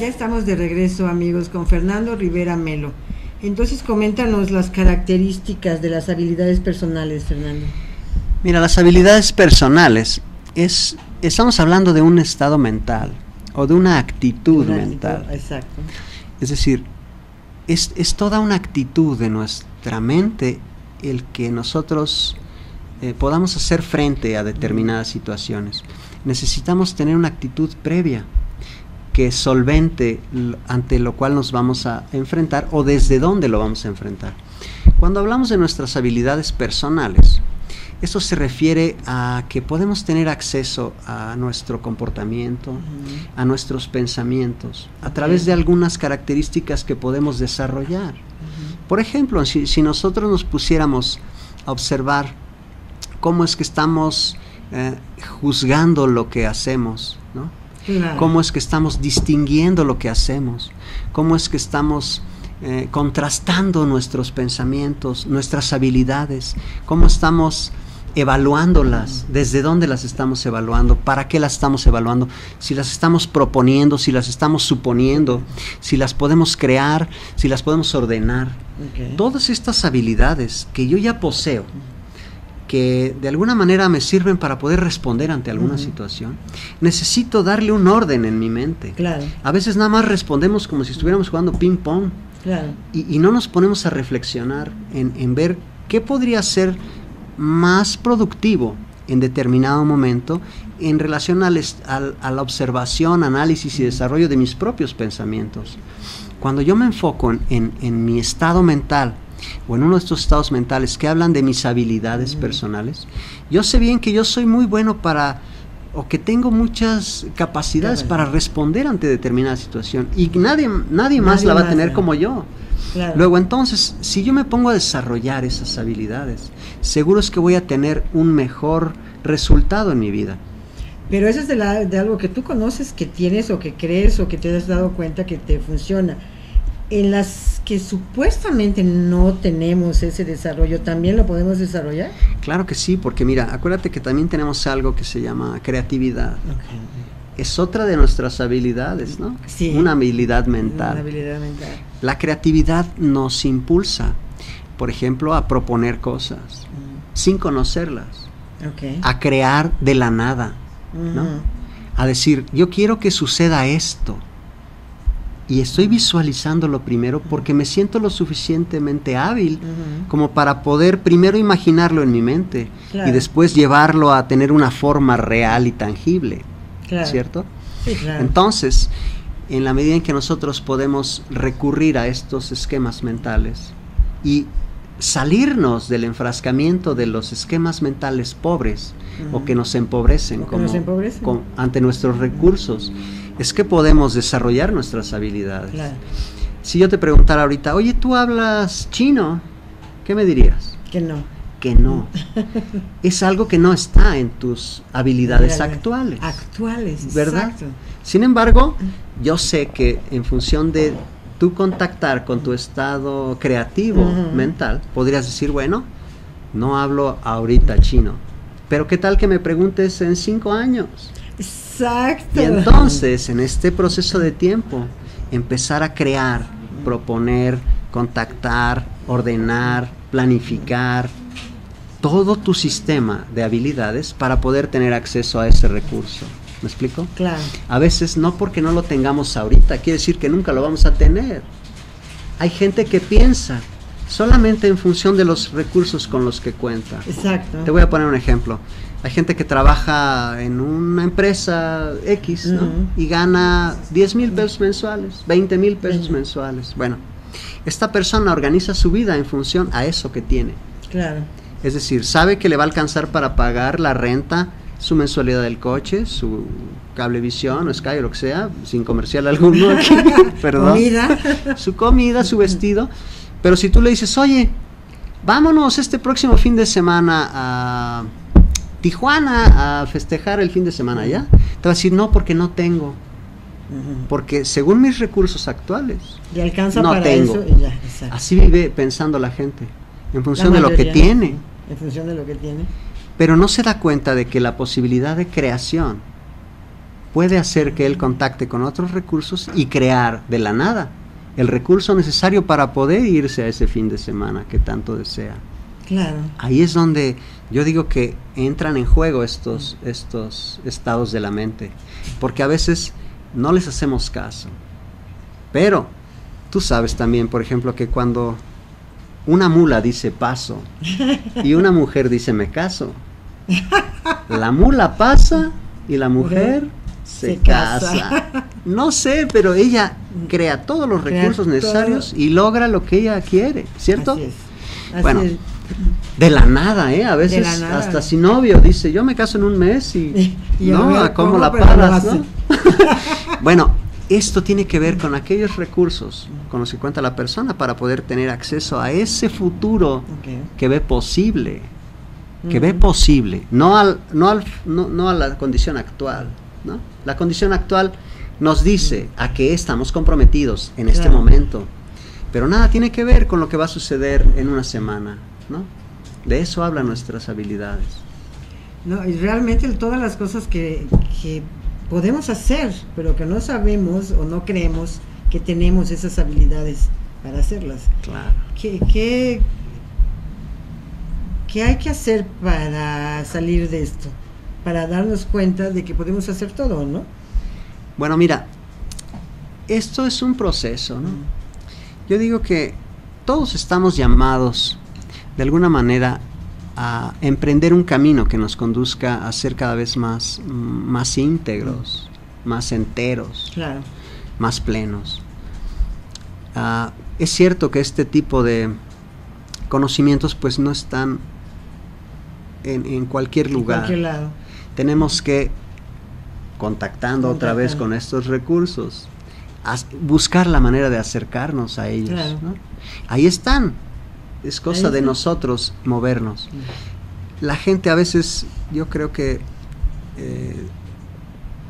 Ya estamos de regreso, amigos, con Fernando Rivera Melo. Entonces, coméntanos las características de las habilidades personales, Fernando. Mira, las habilidades personales estamos hablando de un estado mental o de una actitud mental. Exacto. Es decir, es toda una actitud de nuestra mente el que nosotros podamos hacer frente a determinadas situaciones. Necesitamos tener una actitud previa que solvente ante lo cual nos vamos a enfrentar o desde dónde lo vamos a enfrentar. Cuando hablamos de nuestras habilidades personales, esto se refiere a que podemos tener acceso a nuestro comportamiento, a nuestros pensamientos, a través de algunas características que podemos desarrollar. Por ejemplo, si nosotros nos pusiéramos a observar cómo es que estamos juzgando lo que hacemos, ¿no? Claro. Cómo es que estamos distinguiendo lo que hacemos, cómo es que estamos contrastando nuestros pensamientos, nuestras habilidades, cómo estamos evaluándolas, desde dónde las estamos evaluando, para qué las estamos evaluando, si las estamos proponiendo, si las estamos suponiendo, si las podemos crear, si las podemos ordenar. Todas estas habilidades que yo ya poseo, que de alguna manera me sirven para poder responder ante alguna situación, necesito darle un orden en mi mente. Claro. A veces nada más respondemos como si estuviéramos jugando ping pong. Claro. Y no nos ponemos a reflexionar en ver qué podría ser más productivo en determinado momento en relación a la observación, análisis y desarrollo de mis propios pensamientos. Cuando yo me enfoco en mi estado mental, o en uno de estos estados mentales que hablan de mis habilidades personales, yo sé bien que yo soy muy bueno o que tengo muchas capacidades para responder ante determinada situación, y nadie más la va a tener como yo. Claro. Luego, entonces, si yo me pongo a desarrollar esas habilidades, seguro es que voy a tener un mejor resultado en mi vida. Pero eso es de algo que tú conoces, que tienes o que crees o que te has dado cuenta que te funciona. En las que supuestamente no tenemos ese desarrollo, ¿también lo podemos desarrollar? Claro que sí, porque mira, acuérdate que también tenemos algo que se llama creatividad. Es otra de nuestras habilidades, ¿no? Sí. Una habilidad mental. Una habilidad mental. La creatividad nos impulsa, por ejemplo, a proponer cosas sin conocerlas, a crear de la nada, ¿no? A decir, yo quiero que suceda esto. Y estoy visualizándolo primero porque me siento lo suficientemente hábil como para poder primero imaginarlo en mi mente, claro, y después llevarlo a tener una forma real y tangible, claro, ¿cierto? Sí, claro. Entonces, en la medida en que nosotros podemos recurrir a estos esquemas mentales y salirnos del enfrascamiento de los esquemas mentales pobres o que nos empobrecen, ante nuestros recursos, es que podemos desarrollar nuestras habilidades. Claro. Si yo te preguntara ahorita, oye, ¿tú hablas chino? ¿Qué me dirías? Que no. Que no. Es algo que no está en tus habilidades actuales. Actuales, ¿verdad? Exacto. Sin embargo, yo sé que en función de tú contactar con tu estado creativo mental, podrías decir, bueno, no hablo ahorita chino, pero ¿qué tal que me preguntes en 5 años? Exacto. Y entonces, en este proceso de tiempo, empezar a crear, proponer, contactar, ordenar, planificar todo tu sistema de habilidades para poder tener acceso a ese recurso. ¿Me explico? Claro. A veces no porque no lo tengamos ahorita, quiere decir que nunca lo vamos a tener. Hay gente que piensa solamente en función de los recursos con los que cuenta. Exacto. Te voy a poner un ejemplo. Hay gente que trabaja en una empresa X, ¿no? Y gana 10,000 pesos mensuales, 20,000 pesos mensuales. Bueno, esta persona organiza su vida en función a eso que tiene. Claro. Es decir, sabe que le va a alcanzar para pagar la renta, su mensualidad del coche, su cablevisión o Sky o lo que sea, sin comercial alguno aquí, perdón. Comida. Su comida, su vestido. Pero si tú le dices, oye, vámonos este próximo fin de semana a Tijuana a festejar el fin de semana, ¿ya? Te va a decir, no, porque no tengo. Porque según mis recursos actuales, y alcanza no para tengo. Eso y ya, exacto. Así vive pensando la gente, en función de lo que tiene. En función de lo que tiene. Pero no se da cuenta de que la posibilidad de creación puede hacer que él contacte con otros recursos y crear de la nada el recurso necesario para poder irse a ese fin de semana que tanto desea. Claro. Ahí es donde yo digo que entran en juego estos estados de la mente, porque a veces no les hacemos caso. Pero tú sabes también, por ejemplo, que cuando una mula dice paso y una mujer dice me caso, la mula pasa y la mujer se casa. No sé, pero ella crea todos los recursos necesarios y logra lo que ella quiere, ¿cierto? Así es. Así bueno, es. de la nada, a veces nada. hasta sin novio dice, yo me caso en un mes y no, a ver, ¿cómo la paras, no? Bueno, esto tiene que ver con aquellos recursos con los que cuenta la persona para poder tener acceso a ese futuro que ve posible, no a la condición actual, ¿no? La condición actual nos dice a qué estamos comprometidos en este momento, pero nada tiene que ver con lo que va a suceder en una semana, ¿no? De eso hablan nuestras habilidades. No, y realmente todas las cosas que podemos hacer, pero que no sabemos o no creemos que tenemos esas habilidades para hacerlas. Claro. ¿Qué hay que hacer para salir de esto? Para darnos cuenta de que podemos hacer todo, ¿no? Bueno, mira, esto es un proceso, ¿no? Yo digo que todos estamos llamados, de alguna manera, a emprender un camino que nos conduzca a ser cada vez más íntegros, más enteros, claro, más plenos. Es cierto que este tipo de conocimientos pues no están en cualquier lugar. En cualquier lado. Tenemos que, contactando otra vez con estos recursos, buscar la manera de acercarnos a ellos, claro, ¿no? Ahí están. Es cosa de nosotros movernos. La gente a veces, yo creo que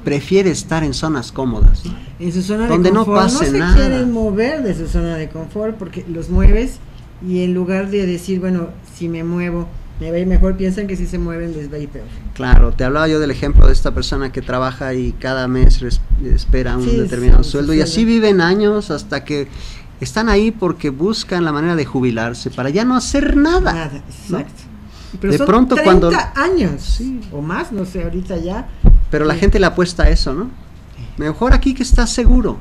prefiere estar en zonas cómodas, ¿no? En su zona donde de confort, no pase nada. No se quieren mover de su zona de confort porque los mueves y en lugar de decir, bueno, si me muevo me va a ir mejor, piensan que si se mueven les va a ir peor. Claro, te hablaba yo del ejemplo de esta persona que trabaja y cada mes espera un determinado sueldo y así viven años hasta que están ahí porque buscan la manera de jubilarse para ya no hacer nada. Nada, exacto. ¿No? Pero de son pronto 30 cuando años, sí, o más, no sé, ahorita ya. Pero la gente le apuesta a eso, ¿no? Mejor aquí que está seguro.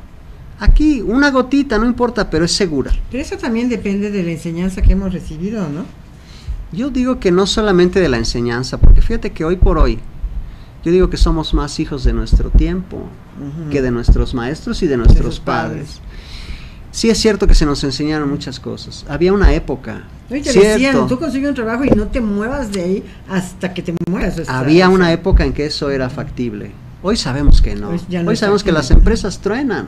Aquí una gotita, no importa, pero es segura. Pero eso también depende de la enseñanza que hemos recibido, ¿no? Yo digo que no solamente de la enseñanza, porque fíjate que hoy por hoy, yo digo que somos más hijos de nuestro tiempo que de nuestros maestros y de nuestros padres. Sí es cierto que se nos enseñaron muchas cosas. Había una época, te decían, tú consigues un trabajo y no te muevas de ahí hasta que te mueras. Había una época en que eso era factible. Hoy sabemos que no. Hoy sabemos que las empresas truenan,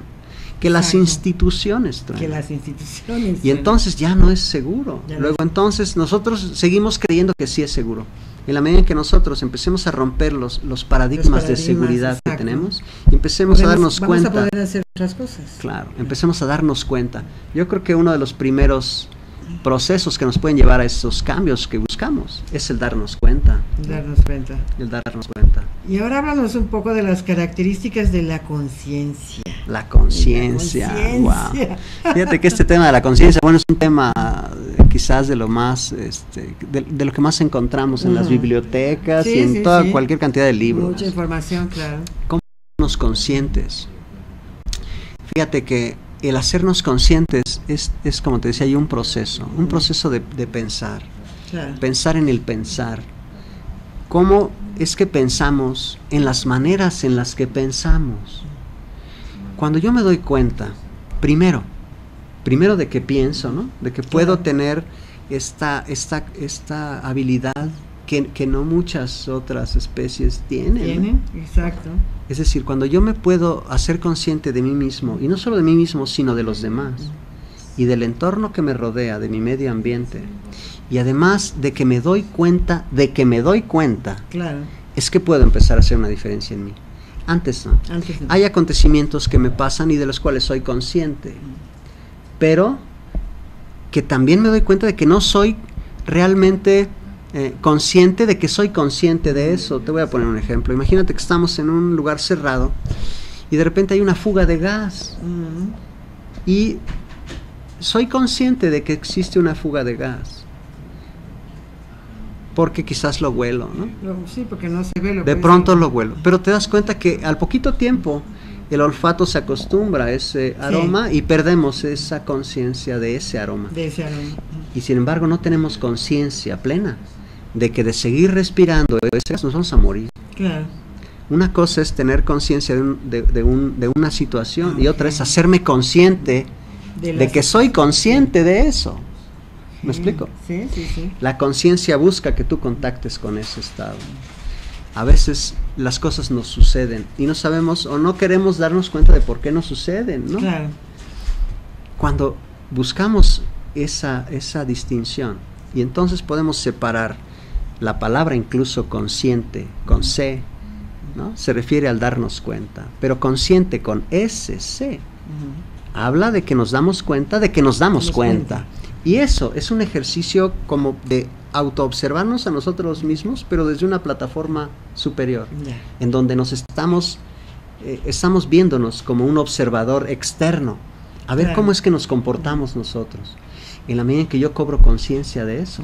que las instituciones truenan. Que las instituciones. Y entonces ya no es seguro. Luego entonces nosotros seguimos creyendo que sí es seguro. En la medida en que nosotros empecemos a romper los paradigmas de seguridad que tenemos, y empecemos a darnos cuenta. Vamos a poder hacer otras cosas. Claro, empecemos a darnos cuenta. Yo creo que uno de los primeros procesos que nos pueden llevar a esos cambios que buscamos es el darnos cuenta. El darnos cuenta. Y ahora háblanos un poco de las características de la conciencia. La conciencia, wow. Fíjate que este tema de la conciencia, bueno, es un tema quizás de lo más, de lo que más encontramos en las bibliotecas y en cualquier cantidad de libros. Mucha información, claro. ¿Cómo hacernos conscientes? Fíjate que el hacernos conscientes es como te decía yo, un proceso de pensar, claro. Pensar en el pensar. ¿Cómo es que pensamos? En las maneras en las que pensamos. Cuando yo me doy cuenta, primero de que pienso, ¿no? De que puedo tener esta habilidad que no muchas otras especies tienen. Exacto. Es decir, cuando yo me puedo hacer consciente de mí mismo, y no solo de mí mismo, sino de los demás, y del entorno que me rodea, de mi medio ambiente, y además de que me doy cuenta, claro. Es que puedo empezar a hacer una diferencia en mí. Antes no. Hay acontecimientos que me pasan y de los cuales soy consciente, pero que también me doy cuenta de que no soy realmente consciente de que soy consciente de eso. Te voy a poner un ejemplo. Imagínate que estamos en un lugar cerrado y de repente hay una fuga de gas. Y soy consciente de que existe una fuga de gas. Porque quizás lo huelo, ¿no? Sí, porque no se ve. De pronto lo huelo. Pero te das cuenta que al poquito tiempo el olfato se acostumbra a ese aroma y perdemos esa conciencia de ese aroma. De ese aroma. Y sin embargo no tenemos conciencia plena de que de seguir respirando nos vamos a morir. Claro. Una cosa es tener conciencia de una situación y otra es hacerme consciente de que soy consciente de eso. ¿Me explico? Sí. La conciencia busca que tú contactes con ese estado. A veces las cosas nos suceden y no sabemos o no queremos darnos cuenta de por qué nos suceden, ¿no? Claro. Cuando buscamos esa distinción y entonces podemos separar la palabra incluso consciente con C, ¿no? Se refiere al darnos cuenta, pero consciente con SC habla de que nos damos cuenta de que nos damos cuenta. Y eso es un ejercicio como de autoobservarnos a nosotros mismos, pero desde una plataforma superior, en donde nos estamos viéndonos como un observador externo, a ver cómo es que nos comportamos nosotros. En la medida en que yo cobro conciencia de eso,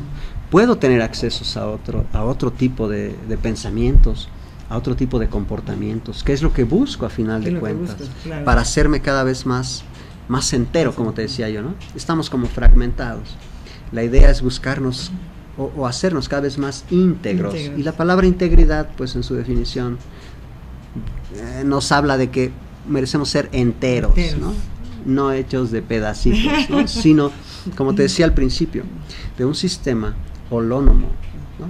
puedo tener accesos a otro tipo de pensamientos, a otro tipo de comportamientos, que es lo que busco a final de cuentas, para hacerme cada vez más entero, como te decía yo, ¿no? Estamos como fragmentados. La idea es buscarnos o hacernos cada vez más íntegros. Y la palabra integridad, pues en su definición, nos habla de que merecemos ser enteros, ¿no? No hechos de pedacitos, ¿no? Sino, como te decía al principio, de un sistema holónomo, ¿no?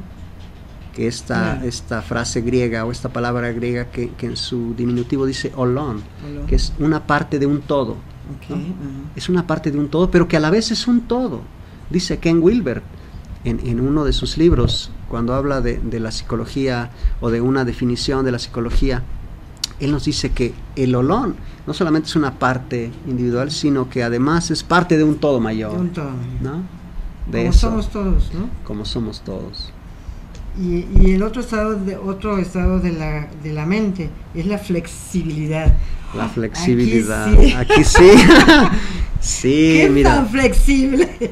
Que esta frase griega o esta palabra griega que en su diminutivo dice holón, que es una parte de un todo, ¿no? Es una parte de un todo, pero que a la vez es un todo. Dice Ken Wilber en uno de sus libros, cuando habla de la psicología o de una definición de la psicología, él nos dice que el holón no solamente es una parte individual, sino que además es parte de un todo mayor. De un todo mayor. ¿No? Como somos todos, ¿no? Como somos todos. Y el otro estado de la mente es la flexibilidad. La flexibilidad. Aquí sí. Sí, ¿Qué mira. Tan flexible es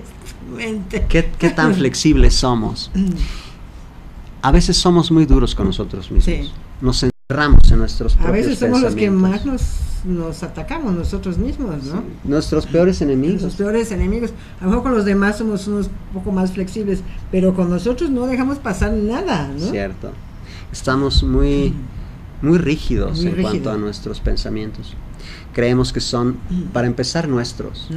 tu mente? ¿Qué tan flexibles somos? A veces somos muy duros con nosotros mismos. Sí. Nos encerramos en nuestros propios pensamientos. A veces somos los que más nos atacamos nosotros mismos, ¿no? Sí. Nuestros peores enemigos. Nuestros peores enemigos. A lo mejor con los demás somos unos poco más flexibles, pero con nosotros no dejamos pasar nada, ¿no? Cierto. Estamos muy rígidos en cuanto a nuestros pensamientos. Creemos que son, para empezar, nuestros.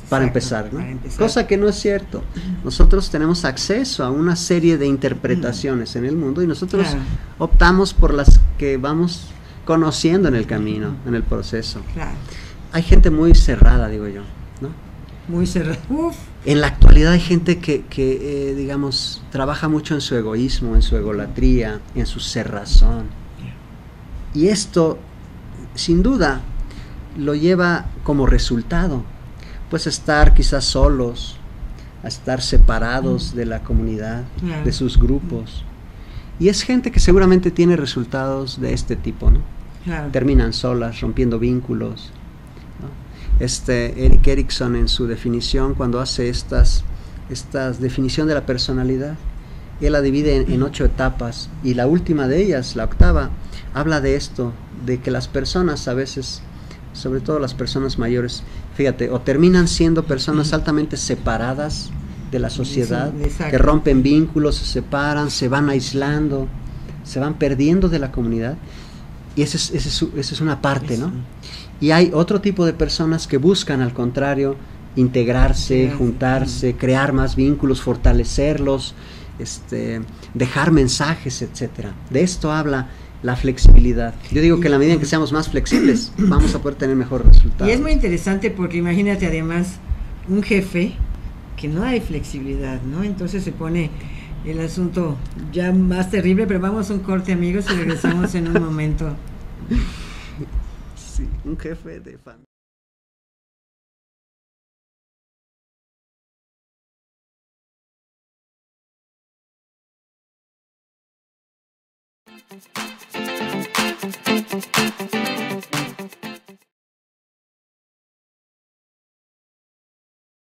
Para empezar, ¿no? Cosa que no es cierto. Nosotros tenemos acceso a una serie de interpretaciones en el mundo y nosotros optamos por las que vamos conociendo en el camino, en el proceso. Hay gente muy cerrada, digo yo, ¿no? Muy cerrada. En la actualidad hay gente que digamos, trabaja mucho en su egoísmo, en su egolatría, en su cerrazón. Y esto, sin duda, lo lleva como resultado, pues a estar quizás solos, a estar separados de la comunidad, de sus grupos. Y es gente que seguramente tiene resultados de este tipo, ¿no? Terminan solas, rompiendo vínculos, ¿no? Erik Erikson, en su definición, cuando hace estas definición de la personalidad, él la divide en 8 etapas, y la última de ellas, la octava, habla de esto, de que las personas a veces, sobre todo las personas mayores, fíjate, o terminan siendo personas altamente separadas de la sociedad, que rompen vínculos, se separan, se van aislando, se van perdiendo de la comunidad, y esa es una parte, ¿no? Y hay otro tipo de personas que buscan, al contrario, integrarse, juntarse, crear más vínculos, fortalecerlos, dejar mensajes, etcétera. De esto habla la flexibilidad. Yo digo que en la medida en que seamos más flexibles, vamos a poder tener mejores resultados. Y es muy interesante porque imagínate además un jefe que no hay flexibilidad, ¿no? Entonces se pone el asunto ya más terrible, pero vamos a un corte, amigos, y regresamos en un momento. Sí, un jefe de familia.